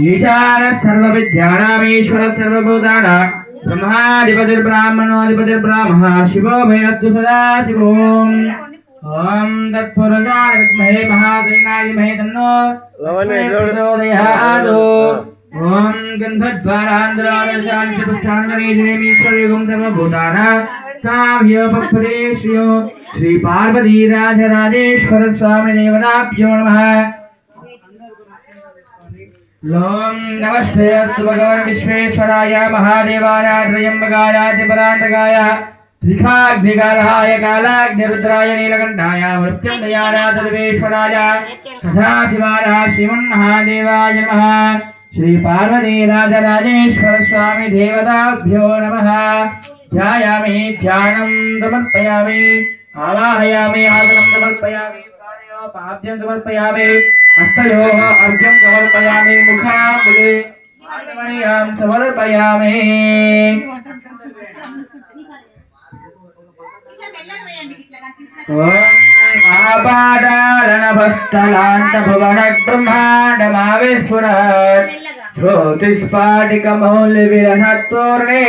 ईशान सर्वविद्यानामीश्वर सर्वभूतानां ब्रह्माधिपतिर्ब्राह्मणोऽधिपतिर्ब्राह्मः शिवो भैरस्तु सदा शिवो ओम तत्पुरुषाय विद्महे महासेनाय धीमहि तन्नो प्रचोदयात् ओम गन्धद्वारान्धरारशान्तिपुष्टान्गणेशनेमीश्वरयुगं सर्वभूतानां साव्यपक्वदे श्रियो श्री पार्वती राजराजेश्वर स्वामी देवताभ्यो नमः। ओम नमस्ते अस्तु भगवान् विश्वेश्वराय महादेवाय त्र्यम्बकाय त्रिपुरान्तकाय त्रिकाग्निकालाय कालाग्निरुद्राय नीलकण्ठाय मृत्युञ्जयाय सर्वेश्वराय सदाशिवाय श्रीमन्महादेवाय नमः। श्री पार्वती राजराजेश्वर स्वामी देवताभ्यो नमः। ध्यायामि ध्यानं समर्पयामि आवाहयामि आसनं समर्पयामि पाद्यं समर्पयामि हस्तयोः अर्घ्यं समर्पयामि मुखाम्बुजे मणियां समर्पयामि। आपादालनभस्तलान्तभुवनब्रह्माण्डमाविस्फुरत् ज्योतिस्फाटिकमौल्यविलसत्पूर्णे